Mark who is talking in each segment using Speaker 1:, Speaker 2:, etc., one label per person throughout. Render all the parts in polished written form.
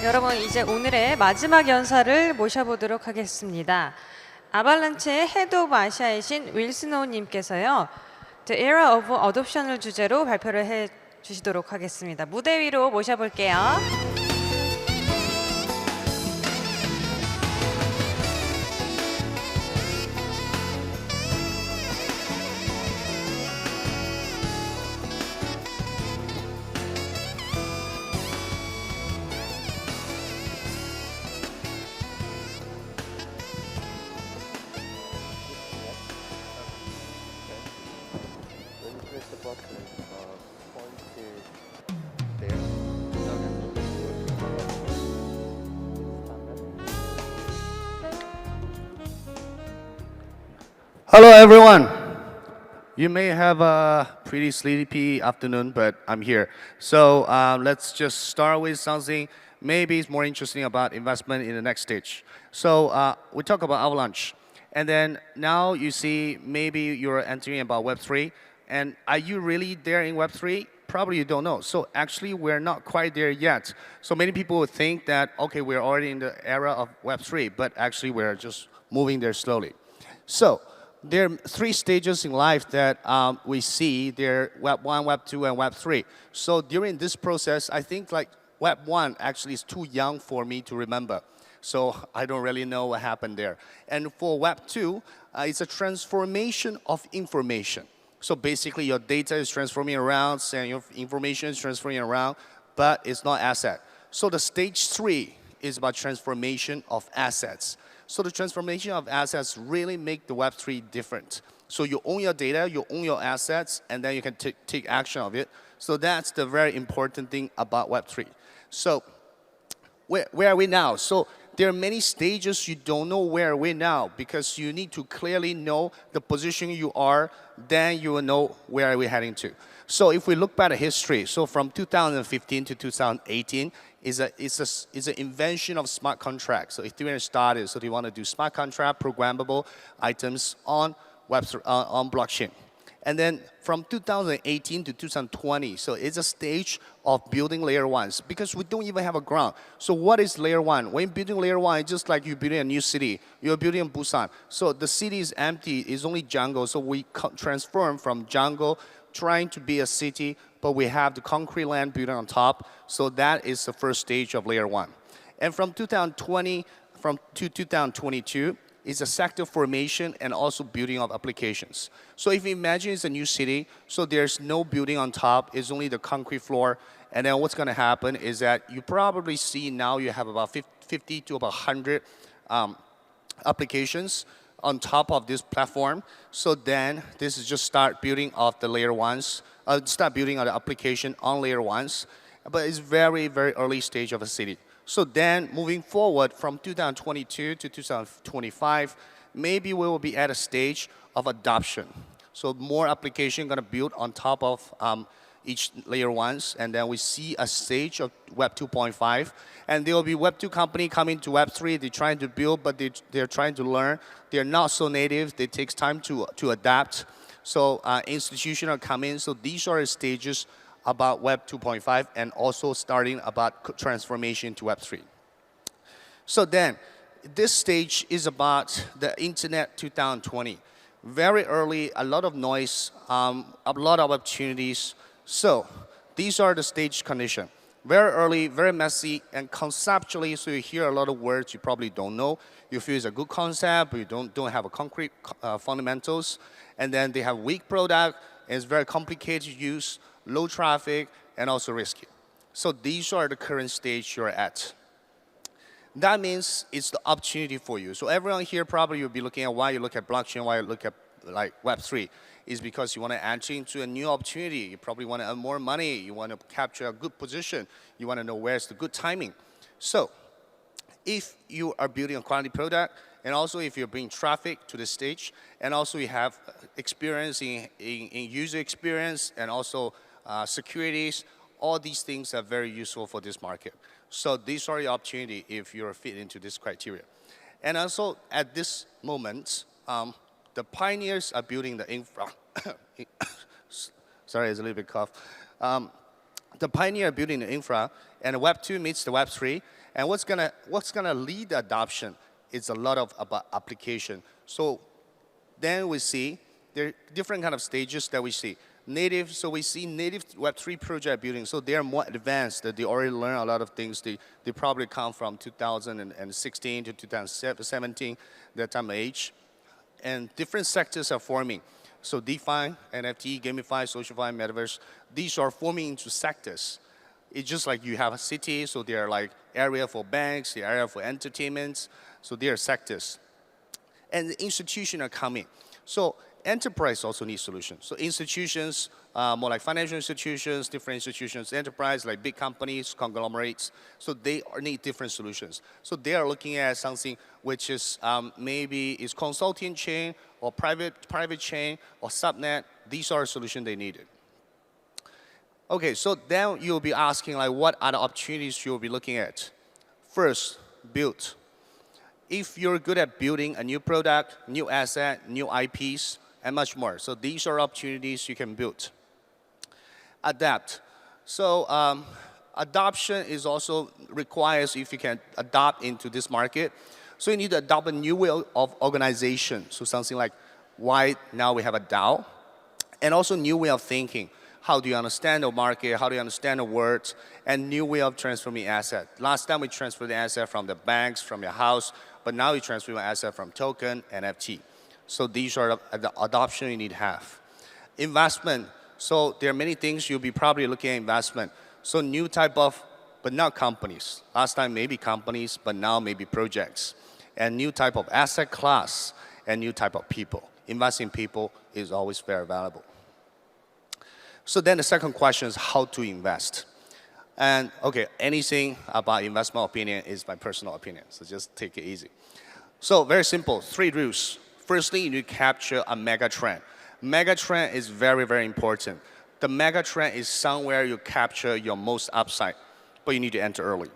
Speaker 1: 여러분, 이제 오늘의 마지막 연사를 모셔보도록 하겠습니다. 아발란체의 헤드 오브 아시아이신 윌스노우 님께서요, The Era of Adoption을 주제로 발표를 해 주시도록 하겠습니다. 무대 위로 모셔볼게요.
Speaker 2: Hello everyone. You may have a pretty sleepy afternoon, but I'm here. So let's just start with something maybe it's more interesting about investment in the next stage. So we talk about Avalanche. And then now you see maybe you're entering about Web3. And are you really there in Web3? Probably you don't know. So actually we're not quite there yet. So many people would think that, okay, we're already in the era of Web3, but actually we're just moving there slowly. So there are three stages in life that we see. They're Web 1, Web 2, and Web 3. So during this process, I think like Web 1 actually is too young for me to remember. So I don't really know what happened there. And for Web 2, it's a transformation of information. So basically your data is transforming around and your information is transferring around, but it's not asset. So the stage 3 is about transformation of assets. So the transformation of assets really make the Web3 different. So you own your data, you own your assets, and then you can take action of it. So that's the very important thing about Web3. So where are we now? So there are many stages you don't know where we're now because you need to clearly know the position you are, then you will know where we're heading to. So if we look back at history, so from 2015 to 2018, is an invention of smart contracts. So Ethereum started, so they want to do smart contract, programmable items on on blockchain. And then from 2018 to 2020, so it's a stage of building layer ones because we don't even have a ground. So what is layer one? When you're building layer one, it's just like you're building a new city. You're building in Busan. So the city is empty, it's only jungle. So we transform from jungle trying to be a city, but we have the concrete land building on top. So that is the first stage of layer one. And from 2020 to 2022, is a sector formation and also building of applications. So if you imagine it's a new city, so there's no building on top, it's only the concrete floor. And then what's gonna happen is that you probably see now you have about 50 to about 100 applications on top of this platform. So then this is just start building off the layer ones, start building on the application on layer ones. But it's very, very early stage of a city. So then moving forward from 2022 to 2025, maybe we will be at a stage of adoption. So more application gonna build on top of each layer ones, and then we see a stage of Web 2.5, and there will be Web 2 company coming to Web 3. They're trying to build, but they're trying to learn. They're not so native. It takes time to adapt. So institutional come in. So these are the stages about Web 2.5 and also starting about transformation to Web 3. So then, this stage is about the Internet 2020. Very early, a lot of noise, a lot of opportunities. So these are the stage condition. Very early, very messy, and conceptually, so you hear a lot of words you probably don't know. You feel it's a good concept, but you don't have a concrete fundamentals. And then they have weak product, and it's very complicated to use, low traffic, and also risky. So these are the current stage you're at. That means it's the opportunity for you. So everyone here probably will be looking at why you look at blockchain, why you look at like Web3, is because you want to enter into a new opportunity. You probably want to earn more money. You want to capture a good position. You want to know where's the good timing. So if you are building a quality product, and also if you're bringing traffic to the stage, and also you have experience in user experience and also securities, all these things are very useful for this market. So these are the opportunity if you're fit into this criteria. And also at this moment, the pioneers are building the infra. Sorry, it's a little bit cough. The pioneer are building the infra, and Web 2 meets the Web 3. And what's gonna lead the adoption is a lot of about application. So then we see there are different kind of stages that we see. Native, so we see native Web3 project building. So they are more advanced. They already learn a lot of things. They probably come from 2016 to 2017, that time of age. And different sectors are forming. So DeFi, NFT, GameFi, SocialFi, Metaverse, these are forming into sectors. It's just like you have a city, so they are like area for banks, the area for entertainment, so they are sectors. And the institutions are coming. So enterprise also needs solutions. So institutions, more like financial institutions, different institutions, enterprise, like big companies, conglomerates, so they need different solutions. So they are looking at something which is maybe is consulting chain or private chain or subnet. These are solutions they needed. Okay, so then you'll be asking like what are the opportunities you'll be looking at? First, build. If you're good at building a new product, new asset, new IPs, and much more. So these are opportunities you can build. Adapt. So adoption is also requires if you can adapt into this market. So you need to adopt a new way of organization. So something like why now we have a DAO, and also new way of thinking. How do you understand the market? How do you understand the words? And new way of transforming asset. Last time we transferred the asset from the banks, from your house, but now we transfer the asset from token, NFT. So these are the adoption you need to have. Investment. So there are many things you'll be probably looking at investment. So new type of, but not companies. Last time maybe companies, but now maybe projects. And new type of asset class and new type of people. Investing in people is always very valuable. So then the second question is how to invest. And okay, anything about investment opinion is my personal opinion, so just take it easy. So very simple, 3 rules. Firstly, you need to capture a mega trend. Mega trend is very, very important. The mega trend is somewhere you capture your most upside, but you need to enter early.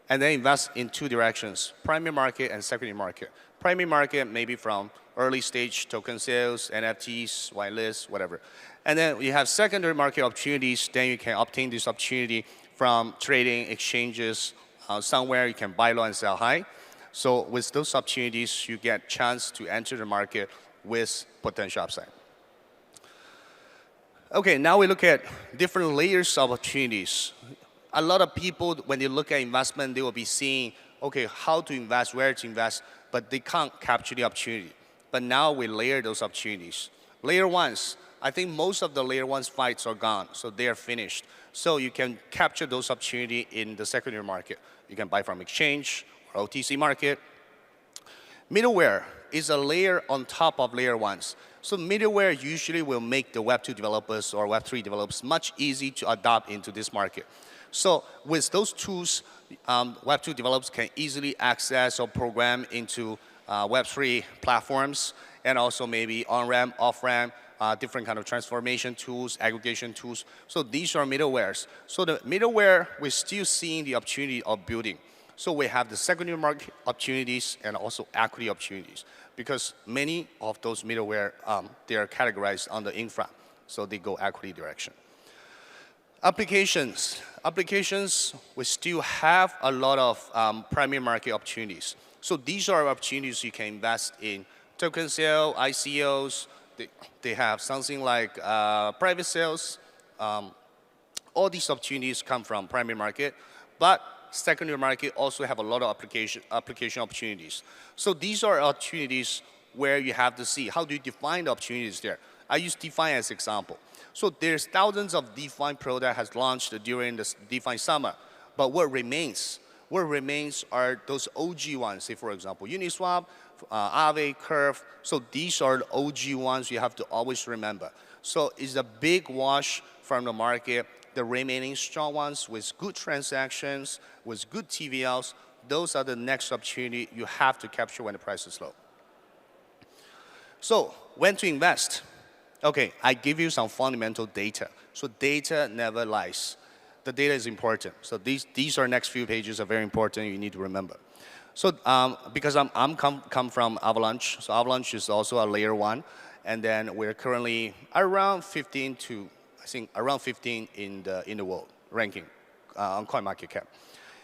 Speaker 2: And then invest in 2 directions, primary market and secondary market. Primary market maybe from early stage token sales, NFTs, whitelist, whatever. And then you have secondary market opportunities, then you can obtain this opportunity from trading exchanges, somewhere you can buy low and sell high. So with those opportunities, you get chance to enter the market with potential upside. Okay, now we look at different layers of opportunities. A lot of people, when they look at investment, they will be seeing, okay, how to invest, where to invest, but they can't capture the opportunity. But now we layer those opportunities. Layer ones, I think most of the layer ones fights are gone, so they are finished. So you can capture those opportunity in the secondary market. You can buy from exchange or OTC market. Middleware is a layer on top of layer ones. So middleware usually will make the Web2 developers or Web3 developers much easier to adopt into this market. So with those tools, Web2 developers can easily access or program into Web3 platforms, and also maybe on-ramp, off-ramp, different kind of transformation tools, aggregation tools. So these are middlewares. So the middleware, we're still seeing the opportunity of building. So we have the secondary market opportunities and also equity opportunities, because many of those middleware, they are categorized under infra, so they go equity direction. Applications. Applications, we still have a lot of primary market opportunities. So these are opportunities you can invest in token sale, ICOs. They have something like private sales. All these opportunities come from primary market, but secondary market also have a lot of application opportunities. So these are opportunities where you have to see how do you define the opportunities there. I use DeFi as example. So there's thousands of DeFi product has launched during the DeFi summer, but what remains? What remains are those OG ones. Say for example, Uniswap, Aave, Curve. So these are the OG ones you have to always remember. So it's a big wash from the market. The remaining strong ones with good transactions, with good TVLs, those are the next opportunity you have to capture when the price is low. So when to invest? Okay, I give you some fundamental data. So data never lies. The data is important. So these are next few pages are very important. You need to remember. So because I'm come from Avalanche, so Avalanche is also a layer one, and then we're currently around 15 to I think around 15 in the world ranking on CoinMarketCap.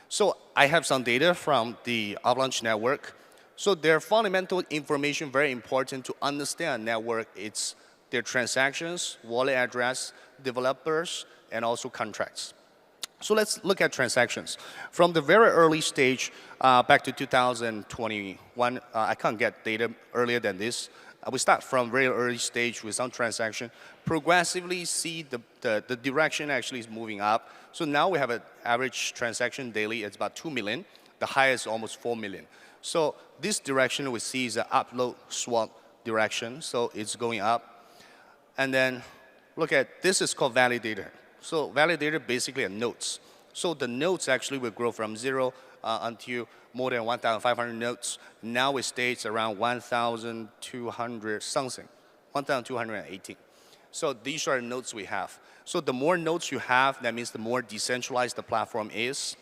Speaker 2: So I have some data from the Avalanche network. So their fundamental information very important to understand network. It's their transactions, wallet address, developers, and also contracts. So let's look at transactions. From the very early stage back to 2021, I can't get data earlier than this. We start from very early stage with some transaction, progressively see the direction actually is moving up. So now we have an average transaction daily, it's about 2 million. The highest almost 4 million. So this direction we see is an upload swap direction, so it's going up. And then look at, this is called validator. So validator basically are nodes. So the nodes actually will grow from 0 until more than 1,500 nodes. Now it stays around 1,200 something, 1,218. So these are the nodes we have. So the more nodes you have, that means the more decentralized the platform is.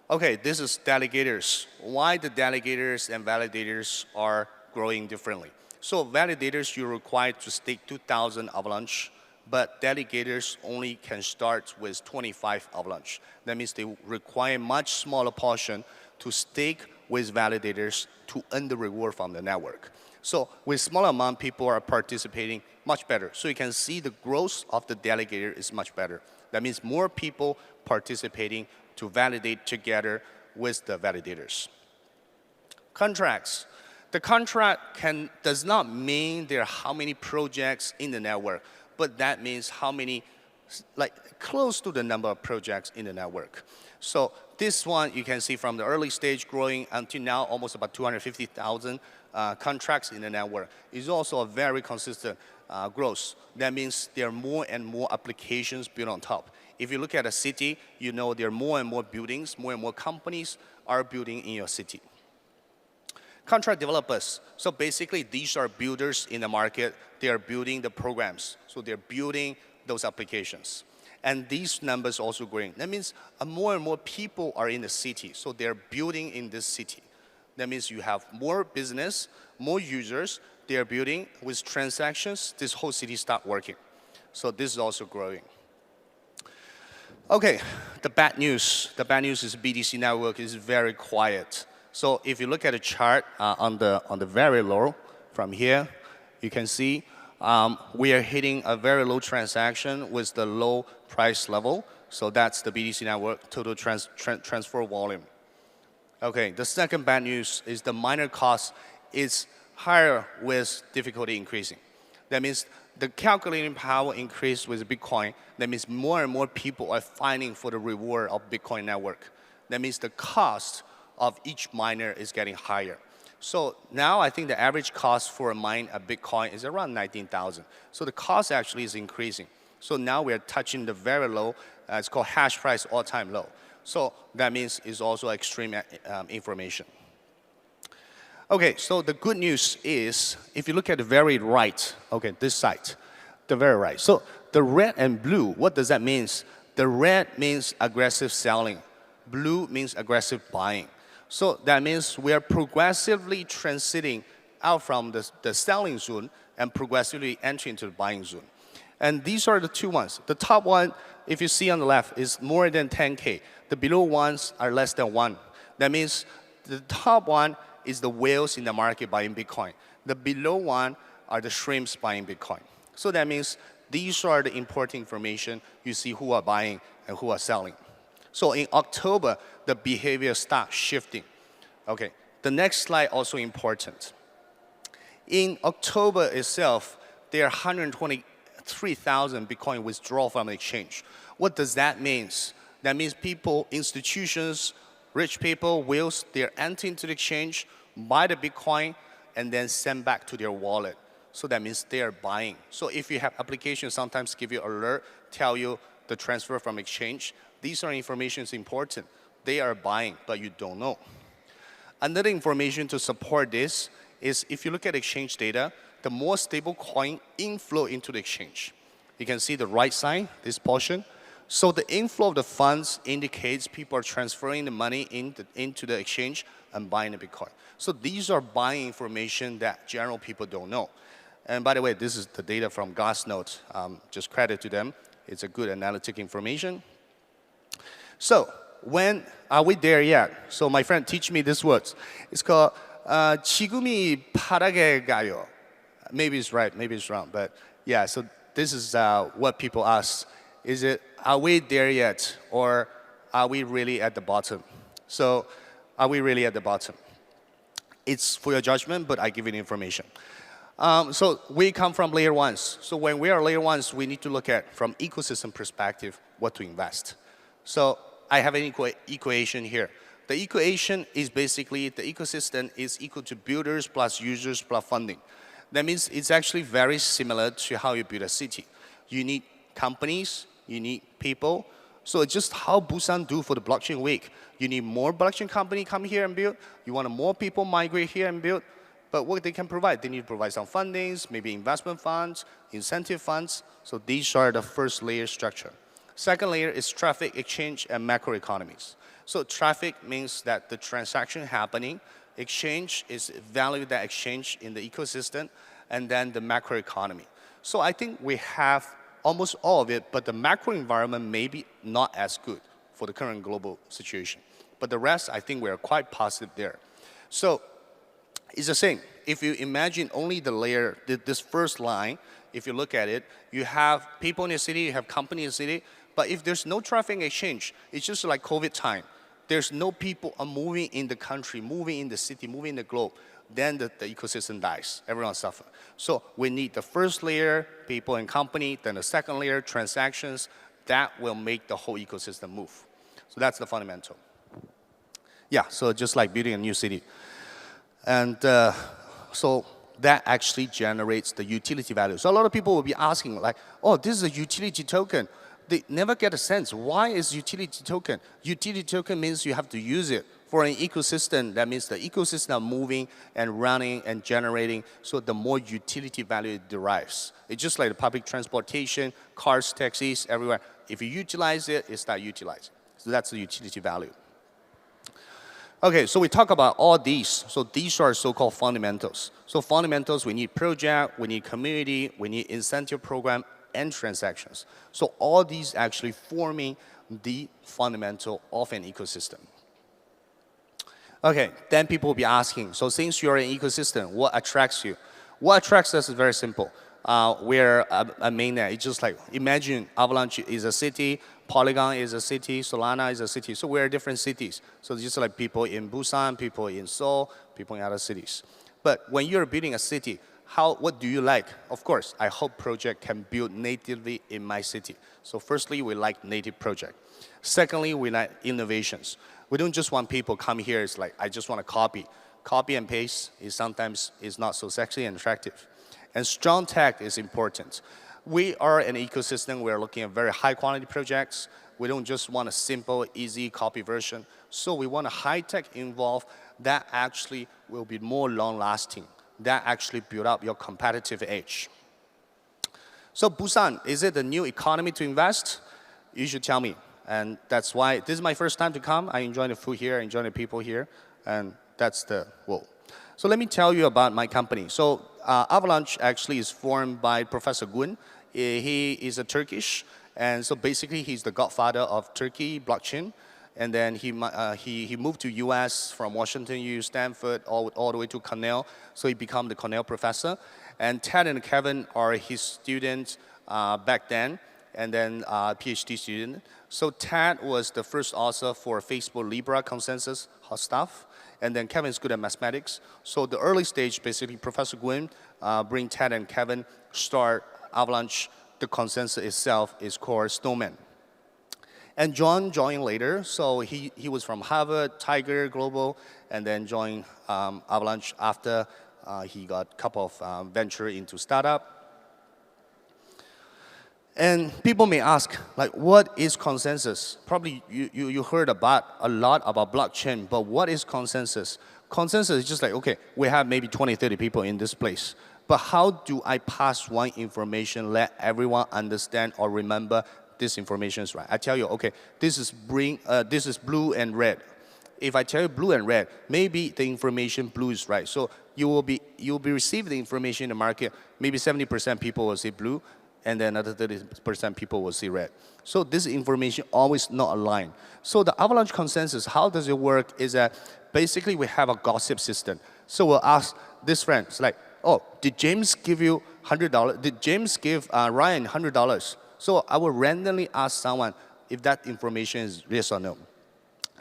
Speaker 2: Okay, this is delegators. Why the delegators and validators are growing differently? So validators, you're required to stake 2,000 Avalanche, but delegators only can start with 25 Avalanche. That means they require much smaller portion to stake with validators to earn the reward from the network. So with smaller amount, people are participating much better. So you can see the growth of the delegator is much better. That means more people participating to validate together with the validators. Contracts. The contract does not mean there are how many projects in the network, but that means how many, like close to the number of projects in the network. So this one you can see from the early stage growing until now almost about 250,000 contracts in the network. Is also a very consistent growth. That means there are more and more applications built on top. If you look at a city, you know there are more and more buildings, more and more companies are building in your city. Contract developers. So basically, these are builders in the market. They are building the programs. So they're building those applications. And these numbers also growing. That means more and more people are in the city. So they're building in this city. That means you have more business, more users. They are building with transactions. This whole city start working. So this is also growing. Okay, the bad news. The bad news is BTC network is very quiet. So if you look at the chart on the very low, from here, you can see we are hitting a very low transaction with the low price level. So that's the BTC network total transfer volume. Okay, the second bad news is the miner cost is higher with difficulty increasing. That means the calculating power increased with Bitcoin. That means more and more people are fighting for the reward of Bitcoin network. That means the cost of each miner is getting higher. So now I think the average cost for a mine a Bitcoin is around 19,000. So the cost actually is increasing. So now we are touching the very low, it's called hash price all-time low. So that means it's also extreme information. Okay, so the good news is, if you look at the very right, okay, this side, the very right. So the red and blue, what does that mean? The red means aggressive selling. Blue means aggressive buying. So that means we are progressively transiting out from the selling zone and progressively entering into the buying zone. And these are the two ones. The top one, if you see on the left, is more than 10K. The below ones are less than 1. That means the top one is the whales in the market buying Bitcoin. The below one are the shrimps buying Bitcoin. So that means these are the important information. You see who are buying and who are selling. So in October, the behavior starts shifting. Okay, the next slide also important. In October itself, there are 123,000 Bitcoin withdraw from the exchange. What does that mean? That means people, institutions, rich people, whales, they're entering into the exchange, buy the Bitcoin, and then send back to their wallet. So that means they are buying. So if you have applications, sometimes give you alert, tell you the transfer from exchange. These are information important. They are buying, but you don't know. Another information to support this is if you look at exchange data, the more stable coin inflow into the exchange. You can see the right side, this portion. So the inflow of the funds indicates people are transferring the money into the exchange and buying the Bitcoin. So these are buying information that general people don't know. And by the way, this is the data from Glassnode. Just credit to them. It's a good analytic information. So when are we there yet? So my friend teach me these words. It's called 지금이 바닥에 가요. Maybe it's right, maybe it's wrong, but yeah. So this is what people ask: are we there yet, or are we really at the bottom? So, are we really at the bottom? It's for your judgment, but I give you the information. So we come from layer ones. So when we are layer ones, we need to look at, from ecosystem perspective, what to invest. So I have an equation here. The equation is basically the ecosystem is equal to builders plus users plus funding. That means it's actually very similar to how you build a city. You need companies, you need people. So it's just how Busan do for the blockchain week. You need more blockchain company come here and build. You want more people migrate here and build. But what they can provide, they need to provide some fundings, maybe investment funds, incentive funds. So these are the first layer structure. Second layer is traffic exchange and macroeconomies. So traffic means that the transaction happening. Exchange is value that exchange in the ecosystem, and then the macroeconomy. So I think we have almost all of it, but the macro environment may be not as good for the current global situation. But the rest, I think we are quite positive there. So it's the same. If you imagine only the layer, this first line, if you look at it, you have people in the city, you have company in the city, but if there's no traffic exchange, it's just like COVID time. There's no people are moving in the country, moving in the city, moving in the globe, then the ecosystem dies. Everyone suffers. So we need the first layer, people and company, then the second layer, transactions. That will make the whole ecosystem move. So that's the fundamental. Yeah, so just like building a new city. And so that actually generates the utility value. So a lot of people will be asking like, oh, this is a utility token. They never get a sense. Why is utility token? Utility token means you have to use it. For an ecosystem, that means the ecosystem moving and running and generating, so the more utility value it derives. It's just like the public transportation, cars, taxis, everywhere. If you utilize it, it's not utilized. So that's the utility value. Okay, so we talk about all these. So these are so-called fundamentals. So fundamentals, we need project, we need community, we need incentive program, and transactions. So all these actually forming the fundamental of an ecosystem. Okay, then people will be asking, so since you're an ecosystem, what attracts you? What attracts us is very simple. We're a mainnet. It's just like, imagine Avalanche is a city, Polygon is a city, Solana is a city. So we're different cities. So it's just like people in Busan, people in Seoul, people in other cities. But when you're building a city, what do you like? Of course, I hope project can build natively in my city. So firstly, we like native project. Secondly, we like innovations. We don't just want people come here, it's like, I just want to copy. Copy and paste sometimes is not so sexy and attractive. And strong tech is important. We are an ecosystem, we're looking at very high quality projects. We don't just want a simple, easy copy version. So we want a high tech involved that actually will be more long lasting, that actually build up your competitive edge. So Busan, is it a new economy to invest? You should tell me. And that's why this is my first time to come. I enjoy the food here, I enjoy the people here, and that's the goal. So let me tell you about my company. So Avalanche actually is formed by Professor Gun. He is a Turkish, and so basically he's the godfather of Turkey blockchain. And then he moved to US from Washington U, Stanford, all the way to Cornell. So he became the Cornell professor. And Ted and Kevin are his students back then, and then PhD student. So Ted was the first author for Facebook Libra consensus stuff. And then Kevin's good at mathematics. So the early stage, basically, Professor Gwyn bring Ted and Kevin start Avalanche. The consensus itself is called Snowman. And John joined later. So he was from Harvard, Tiger Global, and then joined Avalanche after he got a couple of venture into startup. And people may ask, like, what is consensus? Probably you heard a lot about blockchain, but what is consensus? Consensus is just like, okay, we have maybe 20, 30 people in this place. But how do I pass one information, let everyone understand or remember this information is right? I tell you, okay, this is blue and red. If I tell you blue and red, maybe the information blue is right. So you will be receiving the information in the market. Maybe 70% people will say blue, and then another 30% people will see red. So this information always not aligned. So the avalanche consensus, how does it work is that basically we have a gossip system. So we'll ask this friend, it's like, oh, did James give you $100? Did James give Ryan $100? So I will randomly ask someone if that information is yes or no.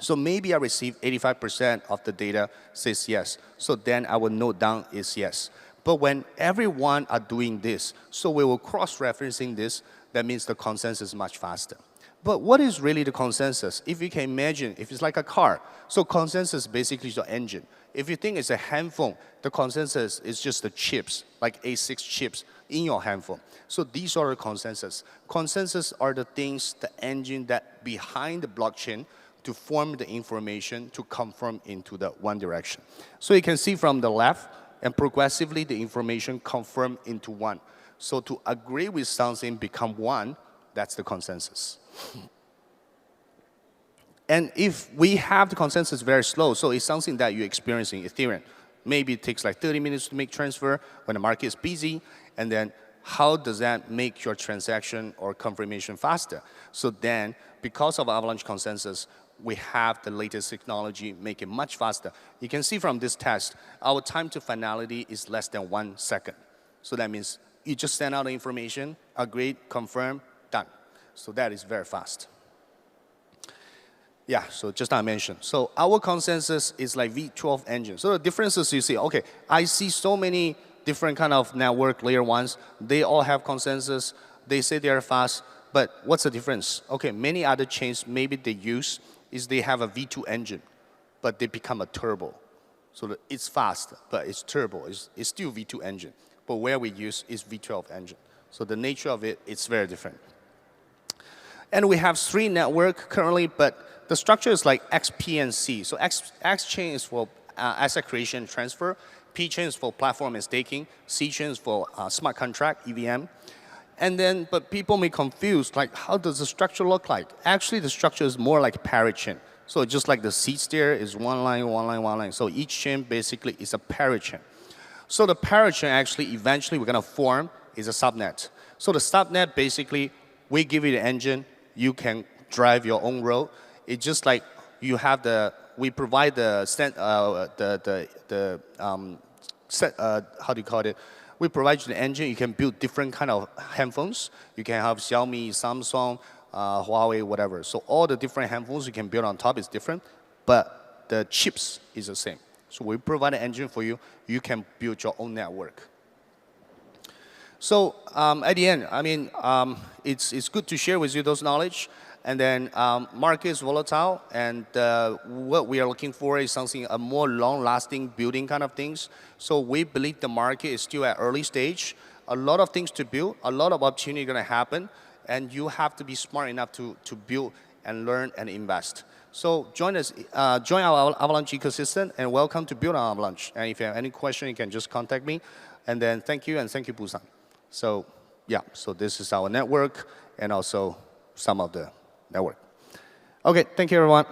Speaker 2: So maybe I receive 85% of the data says yes. So then I will note down is yes. But when everyone are doing this, so we will cross-referencing this, that means the consensus is much faster. But what is really the consensus? If you can imagine, if it's like a car, so consensus basically is the engine. If you think it's a handphone, the consensus is just the chips, like A6 chips in your handphone. So these are the consensus. Consensus are the things, the engine that behind the blockchain to form the information to confirm into the one direction. So you can see from the left, and progressively the information confirm into one. So to agree with something become one, that's the consensus. And if we have the consensus very slow, so it's something that you experience in Ethereum. Maybe it takes like 30 minutes to make transfer when the market is busy, and then how does that make your transaction or confirmation faster? So then, because of avalanche consensus, we have the latest technology make it much faster. You can see from this test, our time to finality is less than 1 second. So that means you just send out the information, agreed, confirm, done. So that is very fast. Yeah, so just I mentioned. So our consensus is like V12 engine. So the differences you see, okay, I see so many different kind of network layer ones. They all have consensus. They say they are fast, but what's the difference? Okay, many other chains maybe they use is they have a V2 engine, but they become a turbo. So it's fast, but it's turbo. It's still V2 engine. But where we use is V12 engine. So the nature of it, it's very different. And we have 3 network currently, but the structure is like X, P, and C. So X chain is for asset creation and transfer. P chain is for platform and staking. C chain is for smart contract, EVM. And then, but people may confuse, like, how does the structure look like? Actually, the structure is more like parity chain. So just like the seeds there is one line, one line, one line. So each chain basically is a parity chain. So the parity chain actually eventually we're going to form is a subnet. So the subnet basically, we give you the engine, you can drive your own road. It's just like you have we provide the how do you call it? We provide you the engine. You can build different kind of handphones. You can have Xiaomi, Samsung, Huawei, whatever. So all the different handphones you can build on top is different, but the chips is the same. So we provide an engine for you. You can build your own network. So at the end, I mean, it's good to share with you those knowledge. And then market is volatile, and what we are looking for is something a more long-lasting building kind of things. So we believe the market is still at early stage. A lot of things to build, a lot of opportunity going to happen, and you have to be smart enough to build and learn and invest. So join us, join our Avalanche ecosystem, and welcome to Build on Avalanche. And if you have any question, you can just contact me. And then thank you, and thank you, Busan. So yeah, so this is our network, and also some of the network. Okay, thank you, everyone.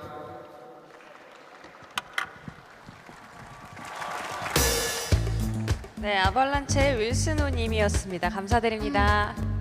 Speaker 1: 네, 아발란체의 윌스노 님이었습니다. 감사드립니다.